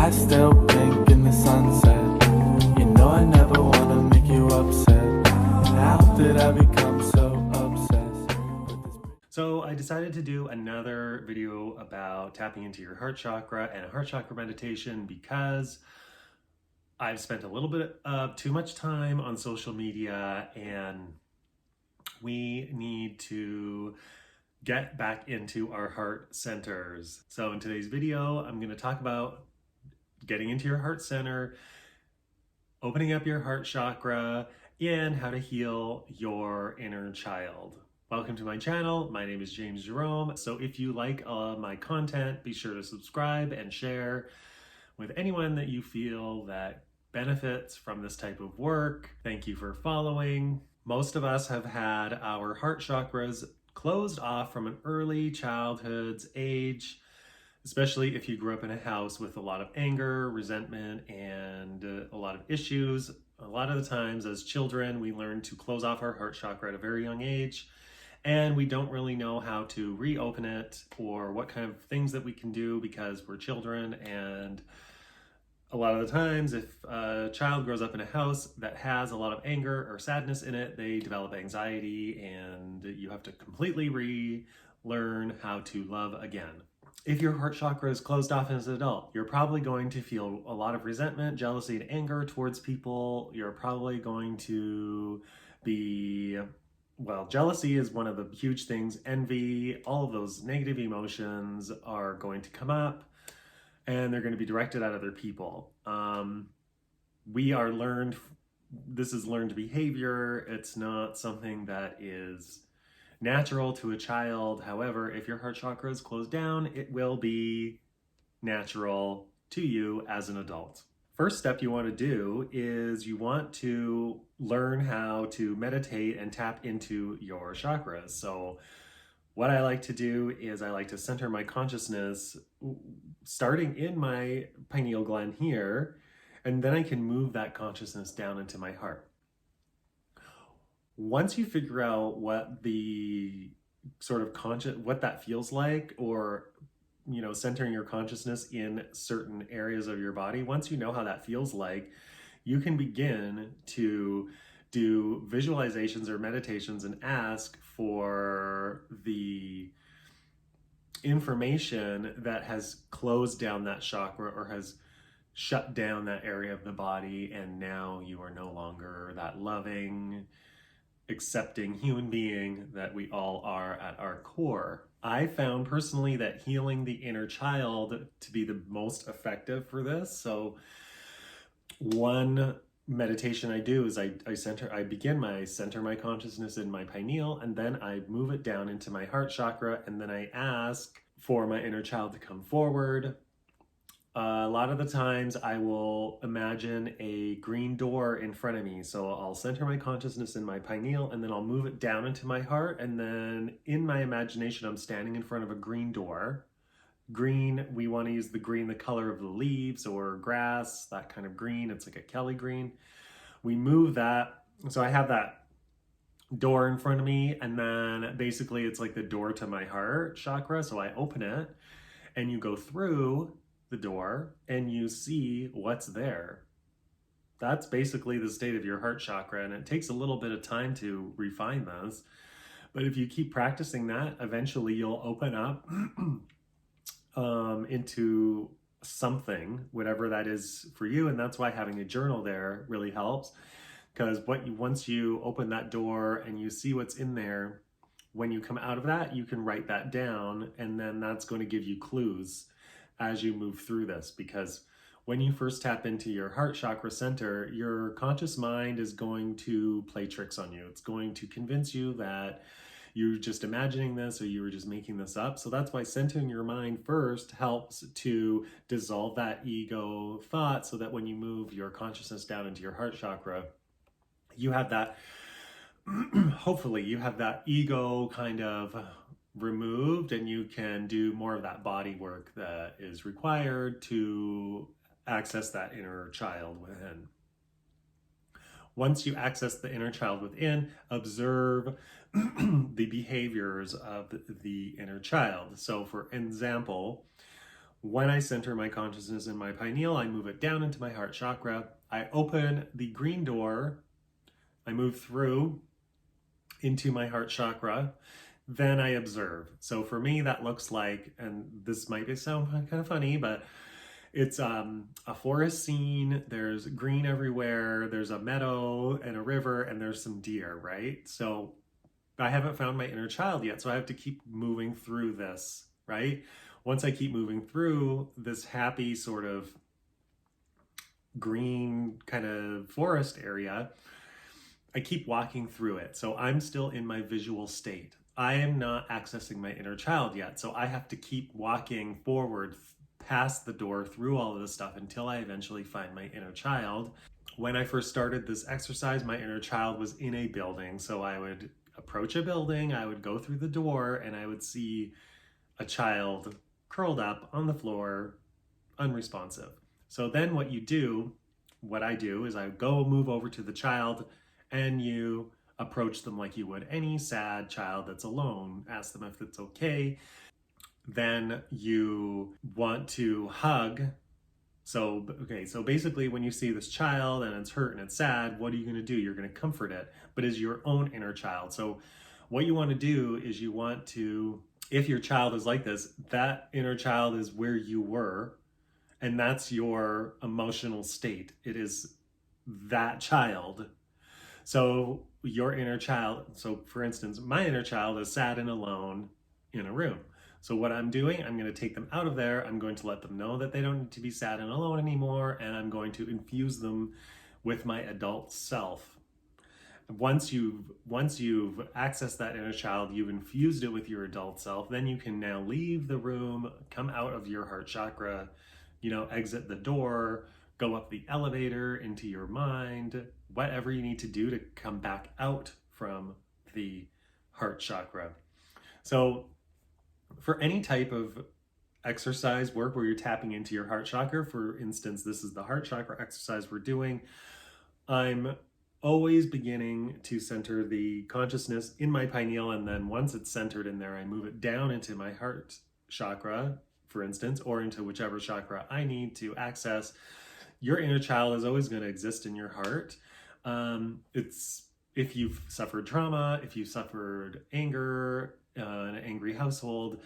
I still blink in the sunset. You know I never wanna make you upset. How did I become so obsessed with this? So I decided to do another video about tapping into your heart chakra and a heart chakra meditation because I've spent a little bit of too much time on social media, and we need to get back into our heart centers. So in today's video, I'm going to talk about getting into your heart center, opening up your heart chakra, and how to heal your inner child. Welcome to my channel. My name is James Jerome. So if you like my content, be sure to subscribe and share with anyone that you feel that benefits from this type of work. Thank you for following. Most of us have had our heart chakras closed off from an early childhood's age, especially if you grew up in a house with a lot of anger, resentment, and a lot of issues. A lot of the times as children, we learn to close off our heart chakra at a very young age, and we don't really know how to reopen it or what kind of things that we can do because we're children. And a lot of the times, if a child grows up in a house that has a lot of anger or sadness in it, they develop anxiety, and you have to completely relearn how to love again. If your heart chakra is closed off as an adult, you're probably going to feel a lot of resentment, jealousy, and anger towards people. You're probably going to be, well, jealousy is one of the huge things. Envy, all of those negative emotions are going to come up, and they're going to be directed at other people. This is learned behavior. It's not something that is natural to a child. However, if your heart chakra is closed down, it will be natural to you as an adult. First step you want to do is you want to learn how to meditate and tap into your chakras. So what I like to do is I like to center my consciousness starting in my pineal gland here, and then I can move that consciousness down into my heart. Once you figure out what the sort of what that feels like, or centering your consciousness in certain areas of your body, once you know how that feels like, you can begin to do visualizations or meditations and ask for the information that has closed down that chakra or has shut down that area of the body, and now you are no longer that loving, accepting human being that we all are at our core. I found personally that healing the inner child to be the most effective for this. So one meditation I do is I center my consciousness in my pineal, and then I move it down into my heart chakra, and then I ask for my inner child to come forward. A lot of the times I will imagine a green door in front of me. So I'll center my consciousness in my pineal, and then I'll move it down into my heart. And then in my imagination, I'm standing in front of a green door. Green, we want to use the green, the color of the leaves or grass, that kind of green. It's like a Kelly green. We move that. So I have that door in front of me, and then basically it's like the door to my heart chakra. So I open it, and you go through the door and you see what's there. That's basically the state of your heart chakra, and it takes a little bit of time to refine those. But if you keep practicing that, eventually you'll open up into something, whatever that is for you. And that's why having a journal there really helps, because once you open that door and you see what's in there, when you come out of that, you can write that down, and then that's going to give you clues as you move through this. Because when you first tap into your heart chakra center, your conscious mind is going to play tricks on you. It's going to convince you that you're just imagining this, or you were just making this up. So that's why centering your mind first helps to dissolve that ego thought, so that when you move your consciousness down into your heart chakra, you have that, hopefully you have that ego kind of removed, and you can do more of that body work that is required to access that inner child within. Once you access the inner child within, observe the behaviors of the inner child. So for example, When I center my consciousness in my pineal, I move it down into my heart chakra. I open the green door. I move through into my heart chakra. Then I observe. So for me, that looks like, and this might sound kind of funny, but it's a forest scene. There's green everywhere. There's a meadow and a river, and there's some deer, right? So I haven't found my inner child yet. So I have to keep moving through this, right? Once I keep moving through this happy sort of green kind of forest area, I keep walking through it. So I'm still in my visual state. I am not accessing my inner child yet. So I have to keep walking forward past the door through all of this stuff until I eventually find my inner child. When I first started this exercise, my inner child was in a building. So I would approach a building, I would go through the door, and I would see a child curled up on the floor, unresponsive. So then what I do is I go move over to the child, and you approach them like you would any sad child that's alone. Ask them if it's okay. Then you want to hug. So basically when you see this child and it's hurt and it's sad, what are you going to do? You're going to comfort it, but as your own inner child. So what you want to do is you want to, if your child is like this, that inner child is where you were, and that's your emotional state. It is that child. So your inner child, so for instance, my inner child is sad and alone in a room. So what I'm doing, I'm going to take them out of there. I'm going to let them know that they don't need to be sad and alone anymore. And I'm going to infuse them with my adult self. Once you've accessed that inner child, you've infused it with your adult self, then you can now leave the room, come out of your heart chakra, exit the door, go up the elevator into your mind, whatever you need to do to come back out from the heart chakra. So for any type of exercise work where you're tapping into your heart chakra, for instance, this is the heart chakra exercise we're doing, I'm always beginning to center the consciousness in my pineal, and then once it's centered in there, I move it down into my heart chakra, for instance, or into whichever chakra I need to access. Your inner child is always going to exist in your heart. It's if you've suffered trauma, if you've suffered anger, in an angry household,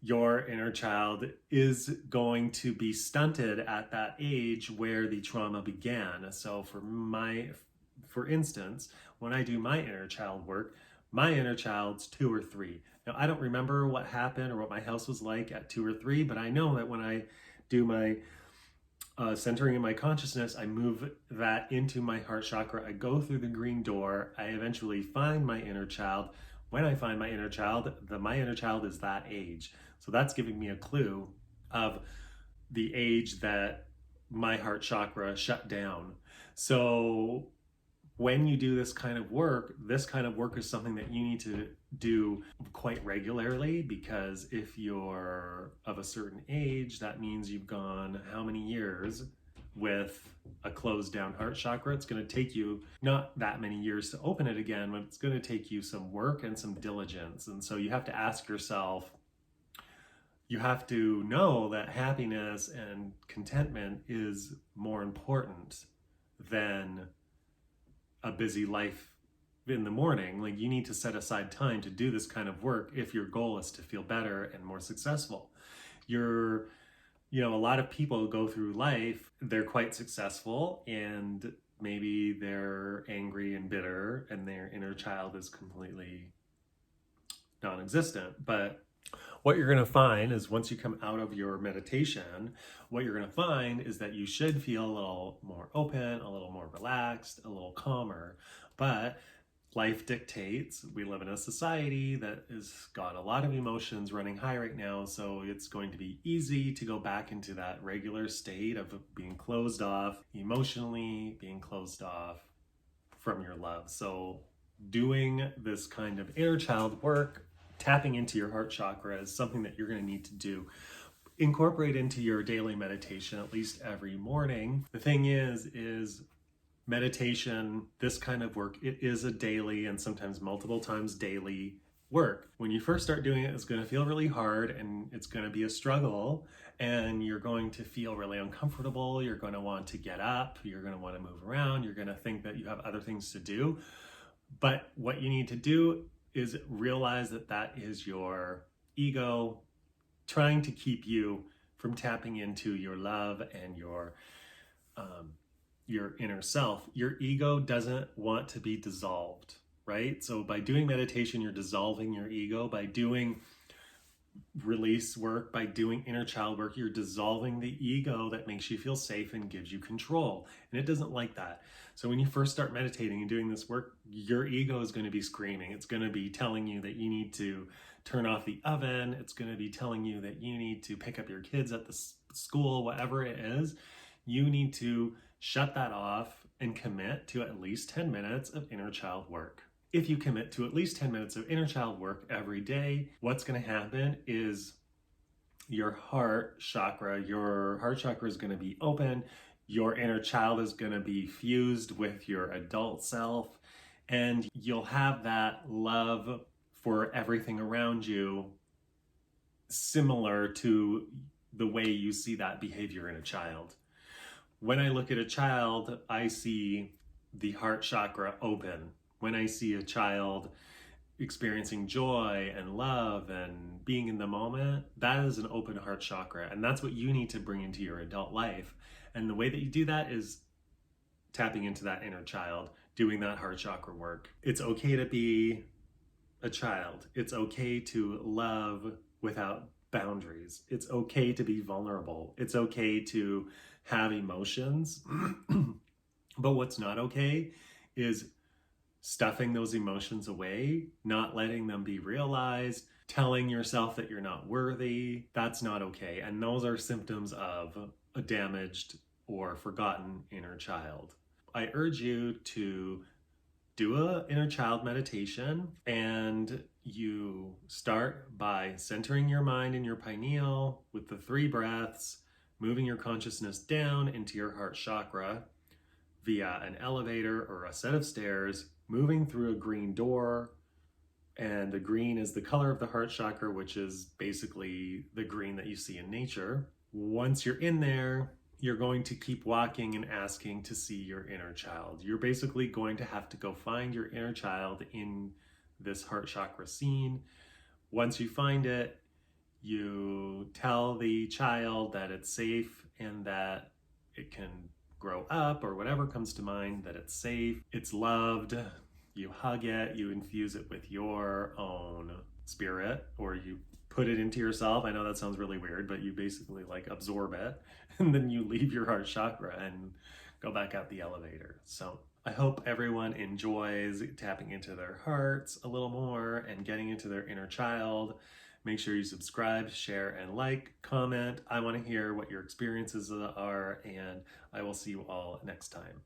your inner child is going to be stunted at that age where the trauma began. So for instance, when I do my inner child work, my inner child's 2 or 3. Now, I don't remember what happened or what my house was like at 2 or 3, but I know that when I do my centering in my consciousness, I move that into my heart chakra. I go through the green door. I eventually find my inner child. When I find my inner child, my inner child is that age. So that's giving me a clue of the age that my heart chakra shut down. So when you do this kind of work is something that you need to do quite regularly, because if you're of a certain age, that means you've gone how many years with a closed down heart chakra. It's going to take you not that many years to open it again, but it's going to take you some work and some diligence. And so you have to ask yourself, you have to know that happiness and contentment is more important than a busy life in the morning. Like, you need to set aside time to do this kind of work if your goal is to feel better and more successful. A lot of people go through life, they're quite successful, and maybe they're angry and bitter, and their inner child is completely non-existent. But what you're going to find is, once you come out of your meditation, what you're going to find is that you should feel a little more open, a little more relaxed, a little calmer. But life dictates. We live in a society that has got a lot of emotions running high right now, so it's going to be easy to go back into that regular state of being closed off emotionally, being closed off from your love. So doing this kind of inner child work, tapping into your heart chakra, is something that you're going to need to do. Incorporate into your daily meditation at least every morning. The thing is meditation, this kind of work, it is a daily and sometimes multiple times daily work. When you first start doing it, it's going to feel really hard and it's going to be a struggle, and you're going to feel really uncomfortable. You're going to want to get up, you're going to want to move around, you're going to think that you have other things to do. But what you need to do is realize that that is your ego trying to keep you from tapping into your love and your inner self. Your ego doesn't want to be dissolved, right? So by doing meditation, you're dissolving your ego. By doing release work, by doing inner child work, you're dissolving the ego that makes you feel safe and gives you control. And it doesn't like that. So when you first start meditating and doing this work, your ego is going to be screaming. It's going to be telling you that you need to turn off the oven. It's going to be telling you that you need to pick up your kids at the school, whatever it is. You need to shut that off and commit to at least 10 minutes of inner child work. If you commit to at least 10 minutes of inner child work every day, what's going to happen is your heart chakra is going to be open. Your inner child is going to be fused with your adult self, and you'll have that love for everything around you similar to the way you see that behavior in a child. When I look at a child, I see the heart chakra open. When I see a child experiencing joy and love and being in the moment, that is an open heart chakra. And that's what you need to bring into your adult life. And the way that you do that is tapping into that inner child, doing that heart chakra work. It's okay to be a child. It's okay to love without boundaries. It's okay to be vulnerable. It's okay to have emotions. But what's not okay is stuffing those emotions away, not letting them be realized, telling yourself that you're not worthy. That's not okay. And those are symptoms of a damaged or forgotten inner child. I urge you to do an inner child meditation, and you start by centering your mind in your pineal with the 3 breaths, moving your consciousness down into your heart chakra via an elevator or a set of stairs, moving through a green door. And the green is the color of the heart chakra, which is basically the green that you see in nature. Once you're in there, you're going to keep walking and asking to see your inner child. You're basically going to have to go find your inner child in this heart chakra scene. Once you find it, you tell the child that it's safe and that it can grow up, or whatever comes to mind, that it's safe, it's loved. You hug it, you infuse it with your own spirit, or you put it into yourself. I know that sounds really weird, but you basically like absorb it, and then you leave your heart chakra and go back out the elevator. So I hope everyone enjoys tapping into their hearts a little more and getting into their inner child. Make sure you subscribe, share, and like, comment. I want to hear what your experiences are, and I will see you all next time.